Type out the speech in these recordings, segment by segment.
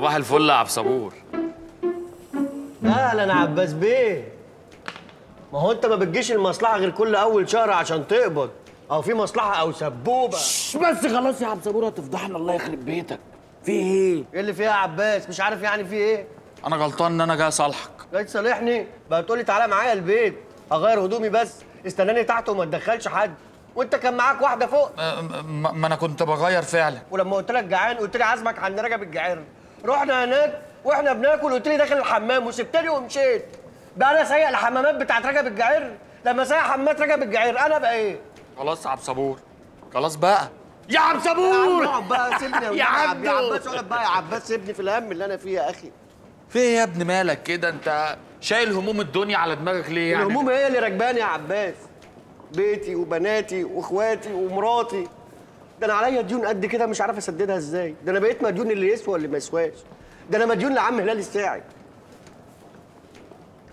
صباح الفل يا عبد صبور. اهلا يا عباس بيه. ما هو انت ما بتجيش المصلحه غير كل اول شهر عشان تقبض، او في مصلحه او سبوبه. بس خلاص يا عبد صبور هتفضحنا، الله يخرب بيتك. في ايه؟ ايه اللي فيها يا عباس؟ مش عارف يعني في ايه؟ انا غلطان ان انا جاي اصالحك. جاي تصالحني؟ بقى تقول لي تعالى معايا البيت اغير هدومي بس، استناني تحت وما تدخلش حد، وانت كان معاك واحده فوق. ما انا كنت بغير فعلا. ولما قلت لك جعان قلت لي عازمك عند رجب الجعير. رحنا هناك واحنا بناكل قلت لي داخل الحمام وسبتني ومشيت. بقى انا سايق الحمامات بتاعت رجب الجعير؟ لما سايق حمامات رجب الجعير انا بقى ايه؟ خلاص يا عبد صبور، خلاص بقى يا عبد صبور اقعد بقى سيبني يا عبد. يا عبدو. عباس اقعد بقى يا عباس، سيبني في الهم اللي انا فيه يا اخي. في ايه يا ابني مالك كده؟ انت شايل هموم الدنيا على دماغك ليه يعني؟ الهموم هي اللي راكباني يا عباس، بيتي وبناتي واخواتي ومراتي. ده انا عليا ديون قد كده مش عارف اسددها ازاي. ده انا بقيت مديون اللي يسوى واللي ما يسواش. ده انا مديون لعم هلال الساعي.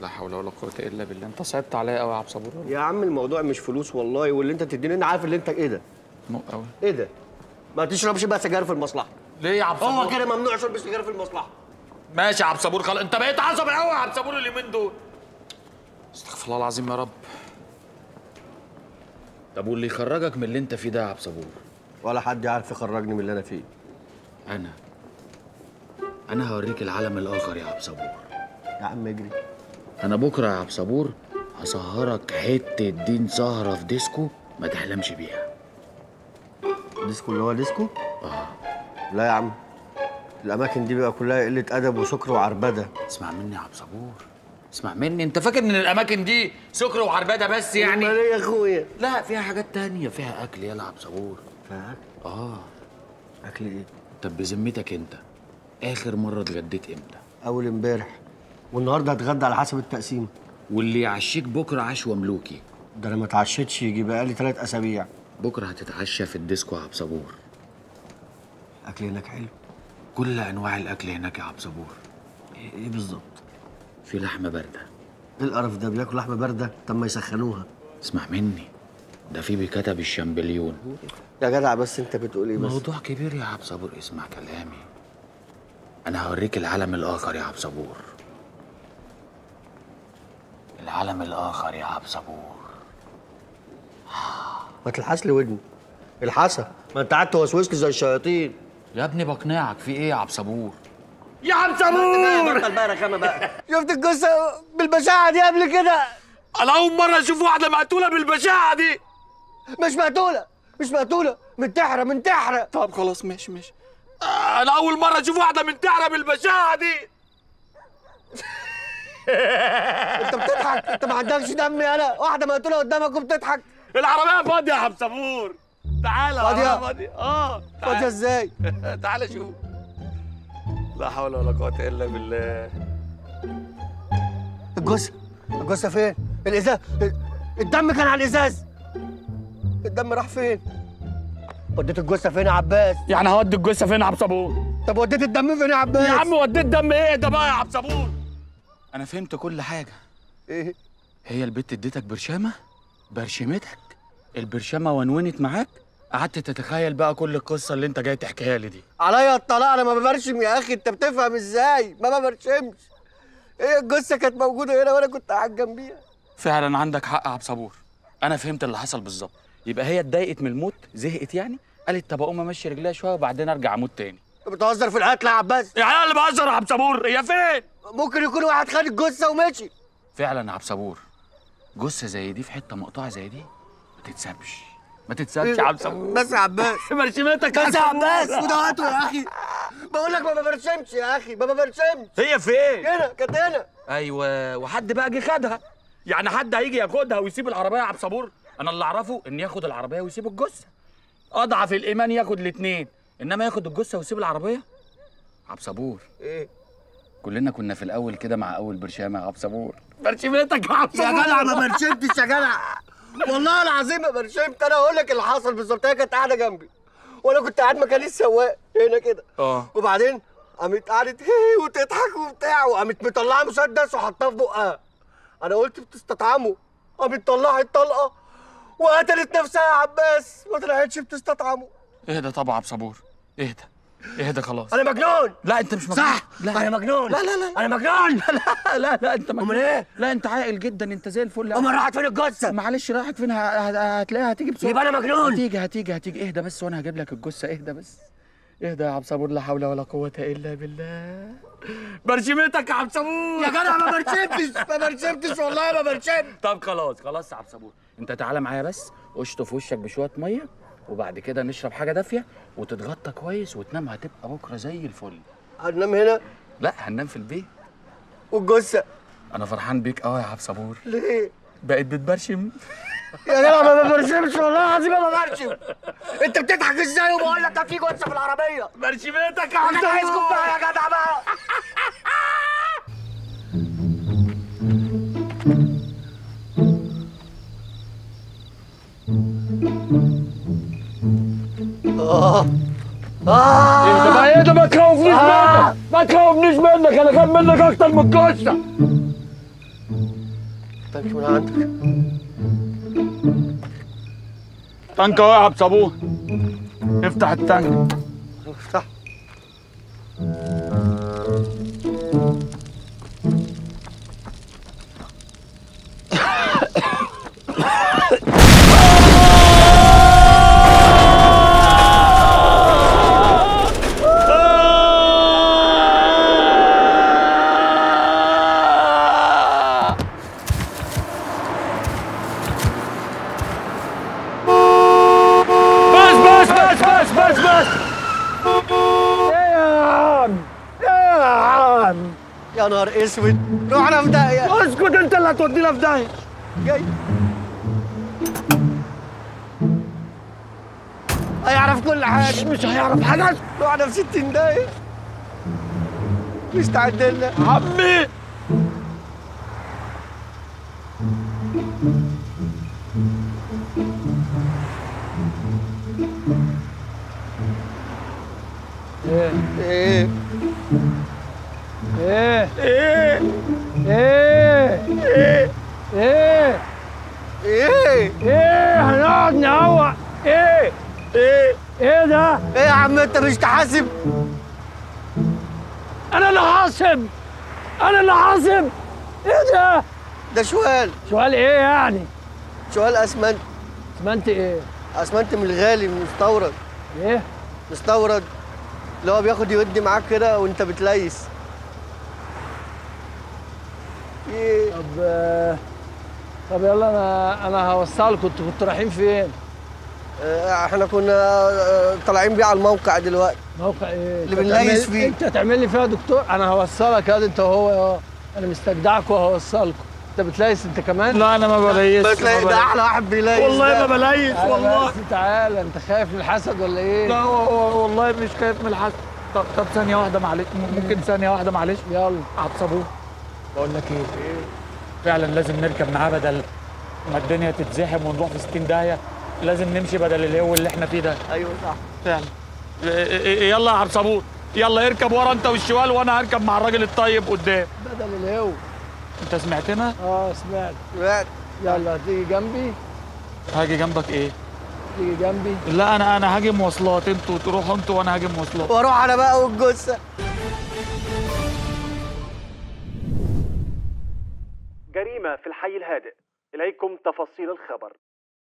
لا حول ولا قوة الا بالله، انت صعبت عليا قوي يا عبد صبور. يا عم الموضوع مش فلوس والله، واللي انت تديني انا عارف اللي انت ايه ده. مو قوي. ايه ده؟ ما تشربش بقى سجاير في المصلحه. ليه يا عبد صبور؟ هو كده ممنوع شرب سجاير في المصلحه. ماشي يا عبد صبور، خلاص انت بقيت عصبي قوي يا عبد صبور اليومين دول. استغفر الله العظيم يا رب. طب واللي يخرجك من اللي انت فيه ده يا عبد صبور؟ ولا حد يعرف يخرجني من اللي انا فيه. انا هوريك العالم الاخر يا عبد صبور. يا عم اجري. انا بكره يا عبد صبور هسهرك حته دين سهره في ديسكو ما تحلمش بيها. ديسكو اللي هو ديسكو؟ لا يا عم، الاماكن دي بقى كلها قله ادب وسكر وعربده. اسمع مني يا عبد صبور، اسمع مني. انت فاكر ان الاماكن دي سكر وعربده بس يعني؟ امال ايه يا اخويا؟ لا فيها حاجات تانية، فيها اكل يا عبد صبور. فاكر؟ اكل ايه؟ طب بذمتك انت اخر مره اتغديت امتى؟ اول امبارح، والنهارده هتغدى على حسب التقسيم. واللي يعشيك بكره عشوه ملوكي. ده انا ما اتعشيتش يجي بقالي 3 اسابيع. بكره هتتعشى في الديسكو يا عبد صبور. اكل هناك حلو. كل انواع الاكل هناك يا عبد صبور. ايه بالظبط؟ في لحمه بارده. ايه القرف ده؟ بياكل لحمه بارده؟ طب ما يسخنوها. اسمع مني، ده في بكتب الشامبليون. يا جدع بس انت بتقول ايه بس؟ موضوع كبير يا عبد صبور، اسمع كلامي. انا هوريك العالم الاخر يا عبد صبور. العالم الاخر يا عبد صبور. ما تلحس لي ودني. الحسا، ما انت قعدت توسوس لي زي الشياطين. يا ابني بقنعك، في ايه يا عبد صبور؟ يا عبد صبور بطل بقى رخامه بقى. شفت القصه بالبشاعه دي قبل كده؟ انا اول مره اشوف واحده مقتوله بالبشاعه دي. مش مقتوله، مش مقتوله، منتحره منتحره. طب خلاص ماشي. انا اول مره اشوف واحده منتحره بالبشاعه دي. انت بتضحك؟ انت ما عندكش دم يالا؟ واحده مقتوله قدامك وبتضحك؟ العربيه فاضيه يا عبد صبور، تعالى. فاضية؟ فاضيه فاضيه ازاي؟ تعالى شوف. لا حول ولا قوه الا بالله. الجثه فين؟ الازاز، الدم كان على الازاز. الدم راح فين؟ وديت الجثه فين يا عباس؟ يعني هودي الجثه فين يا عبد صبور؟ طب وديت الدم فين يا عباس؟ يا عم وديت دم ايه ده بقى يا عبد صبور؟ انا فهمت كل حاجه. ايه؟ هي البت اديتك برشامه، برشمتك، البرشامه ونونت معاك، قعدت تتخيل بقى كل القصه اللي انت جاي تحكيها لي دي. عليا الطلاق، انا ما ببرشم يا اخي. انت بتفهم ازاي؟ ما ببرشمش. ايه الجثه كانت موجوده هنا وانا كنت قاعد جنبيها. فعلا عندك حق يا عبد صبور، انا فهمت اللي حصل بالظبط. يبقى هي اتضايقت من الموت، زهقت يعني، قالت طب اقوم امشي رجليها شويه وبعدين ارجع اموت تاني. انت بتهزر في القتل يا عباس؟ يعني انا اللي بهزر يا عبد صبور؟ هي فين؟ ممكن يكون واحد خد الجثه ومشي. فعلا يا عبد صبور، جثه زي دي في حته مقطوعه زي دي ما تتسابش، ما تتسابش يا عبد صبور. بس يا عباس، برشمتك بس يا عباس، وده وقته يا اخي. بقول لك ما ببرشمش يا اخي، ما ببرشمش. هي فين؟ هنا، كانت هنا. ايوه، وحد بقى جه خدها. يعني حد هيجي ياخدها ويسيب العربيه يا عبد صبور؟ انا اللي اعرفه ان ياخد العربيه ويسيب الجثه. اضعف الايمان ياخد الاثنين، انما ياخد الجثه ويسيب العربيه؟ عبد صبور، ايه؟ كلنا كنا في الاول كده مع اول برشامه يا عبد صبور. برشمتك يا عبد صبور. يا جدع ما برشمتش يا جدع، والله العظيم ما برشمت. انا اقول لك اللي حصل بالظبط. هي كانت قاعده جنبي وانا كنت قاعد مكان السواق هنا كده. وبعدين قامت قعدت هي وتضحك وبتاع، وقامت مطلعه مسدس وحطاه في بقها. انا قلت بتستطعمه، قامت طلعت طلقه وقتلت نفسها يا عباس. ما طلعتش بتستطعمه. اهدى طبعا يا عبد صبور، اهدى. اهدى خلاص. انا مجنون. لا انت مش مجنون. صح. لا انا مجنون. لا لا لا انا مجنون. لا انت مجنون. امال ايه؟ لا انت عاقل جدا، انت زي الفل. امال راحت فين الجثه؟ معلش راحت فين؟ هتلاقيها هتيجي بسرعه. يبقى انا مجنون. هتيجي اهدى بس وانا هجيب لك الجثه. اهدى بس، اهدى يا عبد صبور، لا حول ولا قوه الا بالله. برشمتك يا عبد صبور. يا جدع ما برشمتش والله ما برشمت. طب خلاص يا عبد صبور، انت تعالى معايا بس، اشطف وشك بشويه ميه، وبعد كده نشرب حاجه دافيه وتتغطى كويس وتنام، هتبقى بكره زي الفل. هننام هنا؟ لا هننام في البيت. والجثه؟ انا فرحان بيك قوي يا عبد صبور. ليه؟ بقيت بتبرشم. يا جدع ما برشمش والله العظيم ما برشم. انت بتضحك ازاي وبقول لك في جثه في العربيه؟ برشمتك يا عبد انت عايز صبور. كوبايه يا جدع بقى. اهدى ما تخوفنيش منك، ما تخوفنيش منك، انا خايف منك اكتر من القصه. تانك من عندك. تانك اهو يا عبد صبور، افتح التانك. افتح. يا نهار اسود، روحنا في داهيه. اسكت انت اللي هتودينا في داهيه. جاي هيعرف كل حاجه. مش هيعرف حاجه. روحنا في 60 داهيه. مستعد لنا عمي. ايه ايه ايه ايه ايه ايه ايه ايه هنقعد نهوى ايه ايه ده؟ ايه يا عم انت مش تحاسب؟ انا اللي حاسب، انا اللي حاسب. ايه ده؟ ده شوال. سؤال ايه يعني؟ شوال اسمنت. اسمنت ايه؟ اسمنت من الغالي، من مستورد. ايه؟ مستورد، اللي هو بياخد يودي معاك كده وانت بتليس. ايه؟ طب يلا انا هوصلكم. كنتوا رايحين فين؟ احنا كنا طالعين بيه على الموقع دلوقتي. موقع ايه؟ اللي بنليس فيه. انت هتعمل لي فيها دكتور؟ انا هوصلك يا انت وهو يا انا مستجدعك وهوصلكم. انت بتليس انت كمان؟ لا انا ما بليس. بتلاقي ده احلى واحد بيليس. والله ما بليس والله. بس تعالى، انت خايف من الحسد ولا ايه؟ لا والله مش خايف من الحسد. طب ثانية واحدة معلش، ممكن ثانية واحدة معلش؟ يلا. عبد صبور، بقول لك ايه؟ فعلا لازم نركب معاه بدل ما الدنيا تتزحم ونروح في 60 داهية. لازم نمشي بدل الهو اللي احنا فيه ده. ايوه صح فعلا. يلا يا عبد صبور، يلا اركب ورا انت والشوال وانا هركب مع الراجل الطيب قدام. بدل الهو. انت سمعتنا؟ سمعت. يلا هتيجي جنبي؟ هاجي جنبك ايه؟ تيجي جنبي؟ لا انا هاجي مواصلات، انتوا تروحوا انتوا وانا هاجي مواصلات. واروح انا بقى والجثه. جريمة في الحي الهادئ. إليكم تفاصيل الخبر.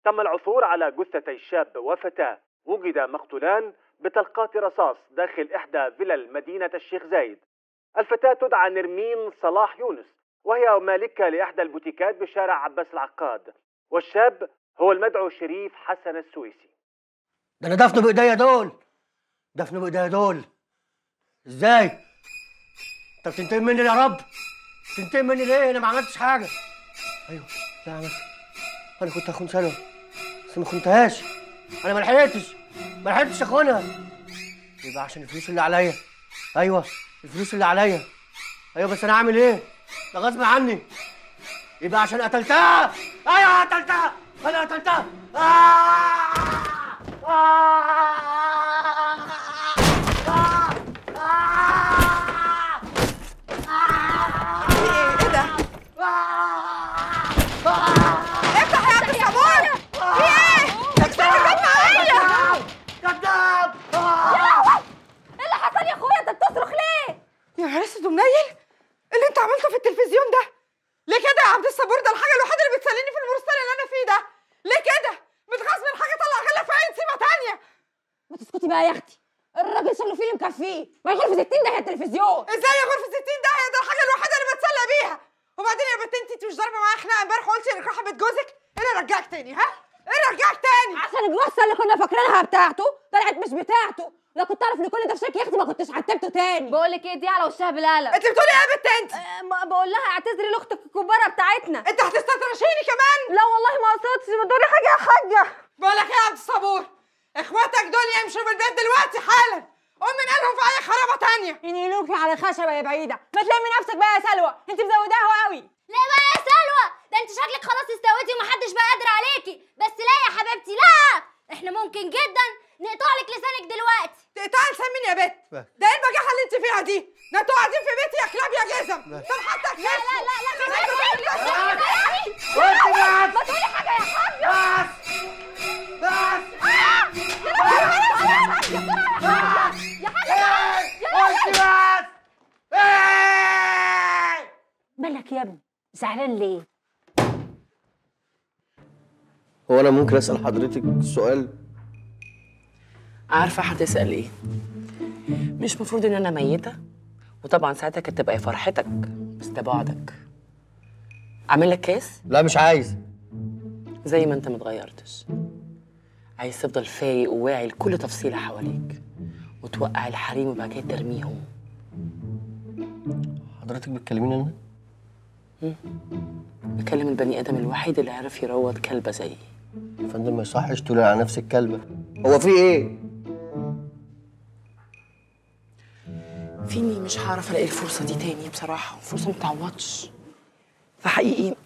تم العثور على جثتي شاب وفتاة وجد مقتولان بطلقات رصاص داخل إحدى فلل مدينة الشيخ زايد. الفتاة تدعى نرمين صلاح يونس، وهي مالكة لإحدى البوتيكات بشارع عباس العقاد، والشاب هو المدعو شريف حسن السويسي. ده انا دفنه بايديا دول. دفنه بايديا دول ازاي؟ انت بتنتقم مني يا رب؟ بتنتقم مني ليه؟ انا ما عملتش حاجه. ايوه لا عملت. انا كنت هخون سلوى بس ما خنتهاش. انا ما لحقتش اخونها. يبقى عشان الفلوس اللي عليا. ايوه الفلوس اللي عليا. ايوه بس انا اعمل ايه؟ ده غصب عني. يبقى عشان قتلتها. ايوه قتلتها. انا قتلتها. ايه ده؟ افتح يا عبد صبور! في ايه؟ اكسري البيت معايا! كذاب! شفتي بقى يا اختي؟ الراجل شغله فيه اللي مكفيه، ما يغور في 60 داهيه التلفزيون. ازاي يغور في 60 داهيه؟ ده الحاجه الوحيده اللي بتسلى بيها. وبعدين يا بنت انت مش ضاربه معايا خناقه امبارح وقلتي انك رايحه بيت جوزك؟ ايه اللي رجعك تاني؟ ها؟ ايه اللي رجعك تاني؟ عشان الجثه اللي كنا فاكرينها بتاعته طلعت مش بتاعته. لو كنت اعرف ان كل ده في شك يا اختي ما كنتش عتبته تاني. بقول لك ايه، دي على وشها بالقلم. انت بتقولي ايه يا بنت انت؟ بقول لها اعتذري لاختك الكباره بتاعتنا. انت هتستطرشيني كمان؟ لا والله ما قصدتش، بتقولي حاجه يا حاجه. بقول لك ايه يا عبد الصبور؟ اخواتك دول يمشوا من البيت دلوقتي حالا. قوم من قلبهم في اي خرابه تانيه. ينيلوكي على خشبه يا بعيده. ما تلمي نفسك بقى يا سلوى، انت مزوداها قوي. لا بقى يا سلوى، ده انت شكلك خلاص استويتي ومحدش بقى قادر عليكي. بس لا يا حبيبتي لا، احنا ممكن جدا نقطع لك لسانك دلوقتي. تقطعي لسان مين يا بت؟ ده ايه البجاحه اللي انت فيها دي؟ ده انتوا قاعدين في بيتي يا كلاب يا جزم. طب حتى لا لا لا لا ما تقولي حاجه يا حاجه. مالك يا ابني؟ زعلان ليه؟ هو انا ممكن اسال حضرتك سؤال؟ عارفه هتسال ايه؟ مش مفروض ان انا ميته؟ وطبعا ساعتها كانت تبقى فرحتك، بس ده بعدك. اعمل لك كاس؟ لا مش عايز. زي ما انت متغيرتش، عايز تفضل فايق وواعي لكل تفصيله حواليك، وتوقع الحريم وبعد كده ترميهم. حضرتك بتكلميني انا؟ بكلم البني ادم الوحيد اللي عرف يروض كلبه زيي. يا فندم ما يصحش تقولي على نفسك كلبه. هو في ايه؟ فيني مش هعرف الاقي الفرصه دي تاني بصراحه، فرصه متعوضش. فحقيقي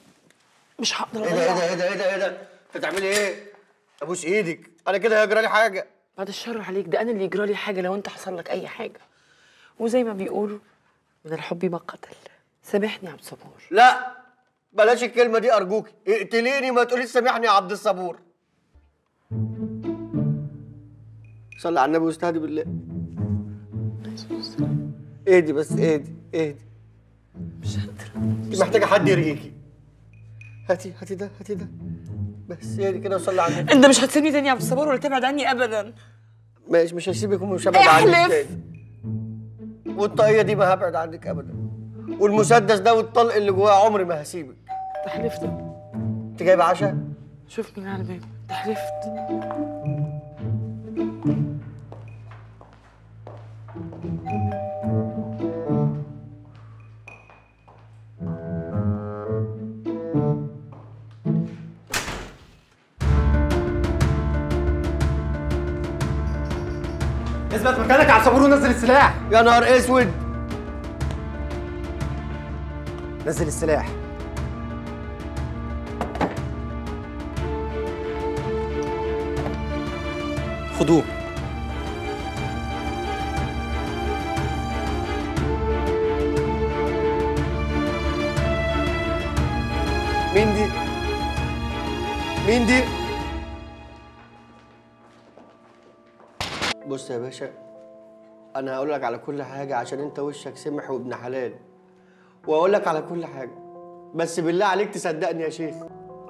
مش هقدر اضيعها. ايه ده؟ هتعملي ايه؟ ابوس ايدك، انا كده هيجرى لي حاجه. بعد الشر عليك، ده انا اللي يجرى لي حاجه لو انت حصل لك اي حاجه. وزي ما بيقولوا من الحب ما قتل. سامحني يا عبد الصبور. لا بلاش الكلمه دي ارجوكي، اقتليني ما تقوليش سامحني يا عبد الصبور. صلي على النبي واستهدي بالله. اهدي بس، اهدي. مش قادره. انت محتاجه حد يرقيكي. هاتي ده بس اهدي كده وصلي على النبي. انت مش هتسيبني تاني يا عبد الصبور ولا تبعد عني ابدا. ماشي مش هسيبك ومش هبعد عنك تاني. والطاقيه دي ما هبعد عنك ابدا. والمسدس ده والطلق اللي جواه عمري ما هسيبك. انت حلفت. انت جايبه عشاء؟ شوف مين على الباب. انت حلفت. اثبت مكانك يا عبد الصبور ونزل السلاح. يا نهار اسود. نزل السلاح. خدوه. مين دي؟ بص يا باشا، انا هقول لك على كل حاجه عشان انت وشك سمح وابن حلال، واقول لك على كل حاجه، بس بالله عليك تصدقني يا شيخ.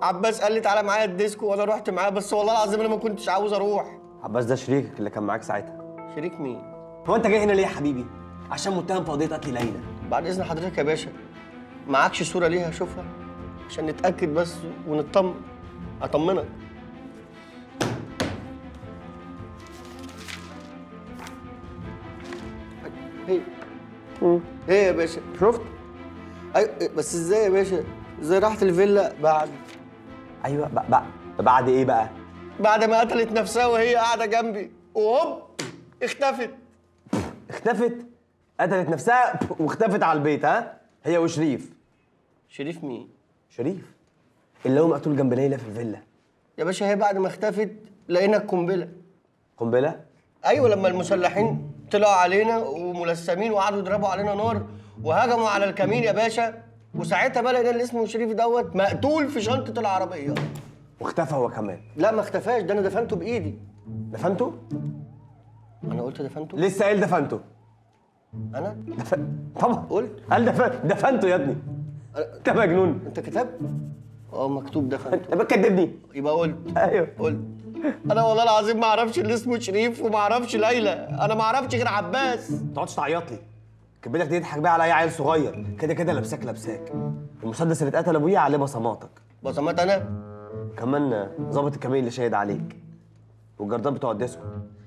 عباس قال لي تعالى معايا الديسكو وانا رحت معاه، بس والله العظيم انا ما كنتش عاوز اروح. عباس ده شريكك اللي كان معاك ساعتها. شريك مين؟ هو انت جاي هنا ليه يا حبيبي؟ عشان متهم في قضيه قتل ليلى. بعد اذن حضرتك يا باشا، معكش صوره ليها اشوفها عشان نتاكد بس ونطمن. اطمنك. ايه يا باشا؟ شفت؟ ايوه بس ازاي يا باشا؟ ازاي راحت الفيلا بعد؟ ايوه بعد ايه بقى؟ بعد ما قتلت نفسها وهي قاعده جنبي وهوب اختفت. قتلت نفسها واختفت على البيت، ها؟ هي وشريف. شريف مين؟ شريف اللي هو مقتول جنب ليلى في الفيلا. يا باشا هي بعد ما اختفت لقينا القنبله. قنبله؟ ايوه لما المسلحين طلعوا علينا وملثمين وقعدوا يضربوا علينا نار وهجموا على الكمين يا باشا، وساعتها بقى لقينا اللي اسمه شريف دوت مقتول في شنطه العربيه. واختفى هو كمان؟ لا ما اختفاش، ده انا دفنته بايدي. دفنته؟ انا قلت دفنته؟ لسه قايل دفنته. انا؟ طبعا قلت؟ قال دفنته يا ابني. انت مجنون. انت كتبت؟ مكتوب ده فهمت. يبقى كدبني. يبقى قلت. ايوه قلت. انا والله العظيم ما اعرفش اللي اسمه شريف وما اعرفش ليلى، انا ما اعرفش غير عباس. ما تقعدش تعيط لي. كان بدك تضحك بقى على اي عيل صغير، كده كده لابساك. المسدس اللي اتقتل ابويا عليه بصماتك. بصمات انا؟ كمان ظابط الكمين اللي شاهد عليك. والجردات بتوع الديسكو.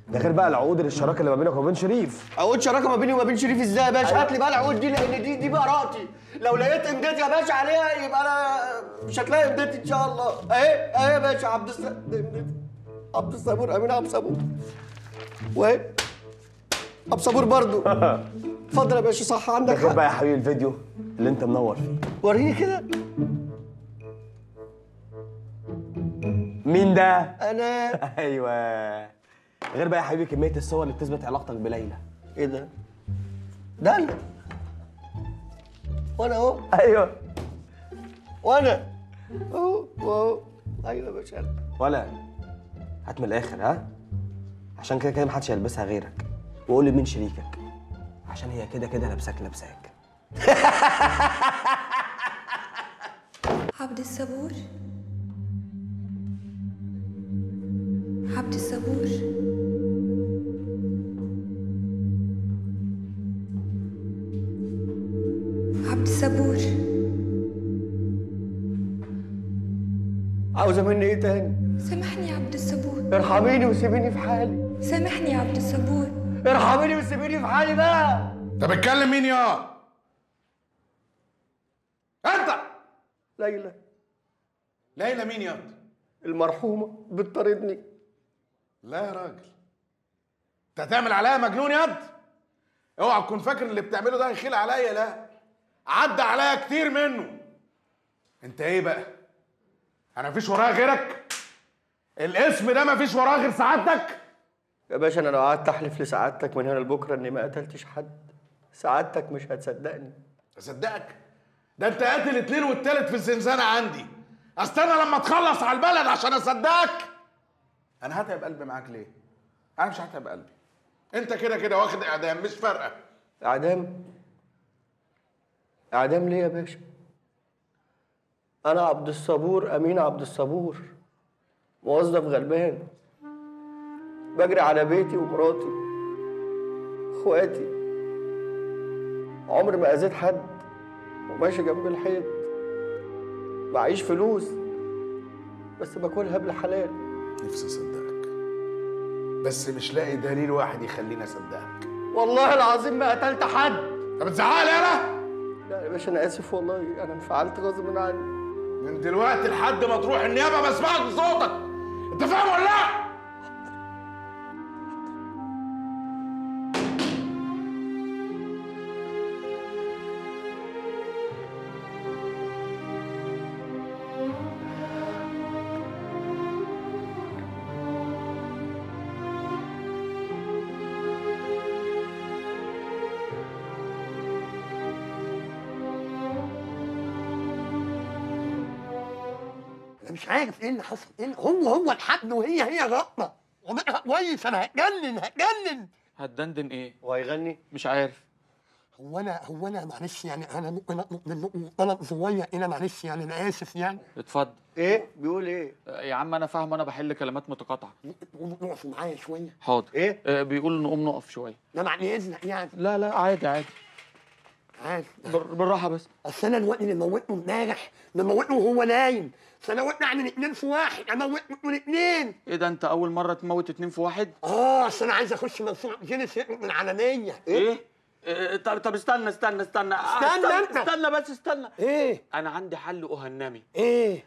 ده غير بقى العقود الشراكه اللي ما بينك وما بين شريف. عقود شراكه ما بيني وما بين شريف ازاي يا باشا؟ هات لي بقى العقود دي لان دي براءتي. لو لقيت امدادي يا باشا عليها يبقى انا مش هتلاقي امدادي ان شاء الله. اهي يا باشا عبد الصبور امين عبد الصبور. واهي عبد الصبور برضه. اتفضل يا باشا صح عندك حق. ده غير بقى يا حبيبي الفيديو اللي انت منور فيه. وريني كده. مين ده؟ انا. ايوه. غير بقى يا حبيبي كميه الصور اللي بتثبت علاقتك بليلى. ايه ده؟ ده انا. وانا اهو. ايوه. وانا اهو. ايوه يا باشا. ولا هات من الاخر ها؟ عشان كده كده محدش هيلبسها غيرك. وقول لي مين شريكك؟ عشان هي كده كده لابساك. عبد الصبور. عبد الصبور. عبد الصبور. عاوزة مني ايه تاني؟ سامحني يا عبد الصبور. ارحميني وسيبيني في حالي. سامحني يا عبد الصبور. ارحميني وسيبيني في حالي بقى. انت بتكلم مين يا؟ انت. ليلى مين يا؟ المرحومة بتطاردني. لا يا راجل، انت هتعمل عليا مجنون ياض؟ اوعى تكون فاكر اللي بتعمله ده هيخيل عليا، لا عدى عليا كتير منه. انت ايه بقى؟ انا مفيش ورايا غيرك؟ الاسم ده مفيش وراه غير سعادتك؟ يا باشا انا لو قعدت احلف لسعادتك من هنا لبكره اني ما قتلتش حد سعادتك مش هتصدقني. اصدقك؟ ده انت قاتل 2 والتالت في الزنزانه عندي. استنى لما تخلص على البلد عشان اصدقك؟ انا هتعب قلبي معاك ليه؟ انا مش هتعب قلبي. انت كده كده واخد اعدام، مش فارقه. اعدام؟ اعدام ليه يا باشا؟ انا عبد الصبور امين عبد الصبور، موظف غلبان بجري على بيتي ومراتي اخواتي، عمري ما اذيت حد وماشي جنب الحيط، معيش فلوس بس باكلها بحلال. نفسي اصدقك بس مش لاقي دليل واحد يخليني اصدقك. والله العظيم ما قتلت حد. انت بتزعقلي انا؟ لا يا باشا انا اسف والله، انا انفعلت غصب عني. من دلوقتي لحد ما تروح النيابه ما اسمعش صوتك، انت فاهم ولا لا؟ مش عارف ايه اللي حصل، ايه هو الحد وهي غلطه ومنها كويس. انا هتجنن. هتدندن ايه؟ وهيغني؟ مش عارف. هو انا معلش يعني انا ممكن اطلب منكم طلب صغير هنا معلش يعني انا اسف يعني. اتفضل. ايه؟ بيقول ايه؟ يا عم انا فاهم، انا بحل كلمات متقاطعه. نقف معايا شويه. حاضر. ايه؟ بيقول نقوم نقف شويه. ده معني اذنك يعني. لا عادي. عادي. بالراحه بس. اصل انا الوقت اللي موتته امبارح مموته وهو نايم، فنوتنا عن 2 في 1، انا موتته من 2. ايه ده انت اول مره تموت 2 في 1؟ اصل انا عايز اخش موسوعه جينيس من العالميه. ايه؟ طب استنى استنى. ايه؟ انا عندي حل أهنمي. ايه؟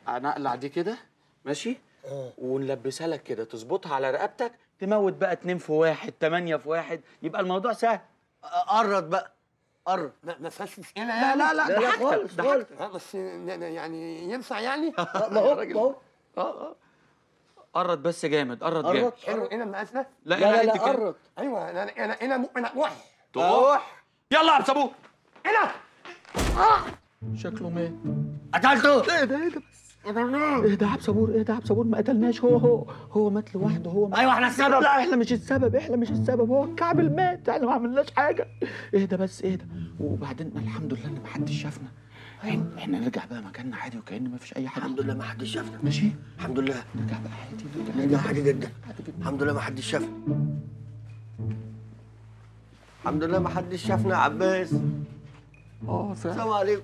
انا اقلع دي كده ماشي؟ ونلبسها لك كده، تظبطها على رقبتك، تموت بقى 2 في 1، 8 في 1، يبقى الموضوع سهل. قرب بقى. قرب. ما فيهاش مشكله يعني. لا ده خالص. بس يعني ينفع يعني؟ ما هو قرب بس جامد، قرب جامد. حلو. هنا المقاس ده؟ لا قرب. ايوه انا ممكن اروح. يلا يا عبد الصبور. هنا. شكله مات. قتلته؟ ايه ده بس؟ ايه ده يا عبد الصبور؟ ما قتلناش. هو مات لوحده. ايوه احنا السبب. لا احنا مش السبب، هو الكعبل مات، احنا ما عملناش حاجه. ايه ده بس؟ وبعدين الحمد لله ان ما حدش شافنا. احنا نرجع بقى مكاننا عادي وكأن مفيش اي حاجه. الحمد لله ما حدش شافنا. ماشي الحمد لله. نرجع بقى عادي، نرجع عادي جدا. الحمد لله ما حدش شافنا. الحمد لله ما حدش شافنا يا عباس. فعلا. السلام عليكم.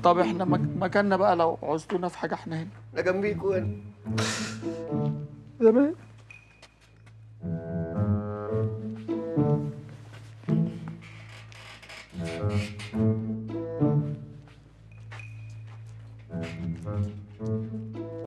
طب احنا مكاننا بقى لو عوزتونا في حاجه احنا هنا. انا جنبيكوا هنا. زمان.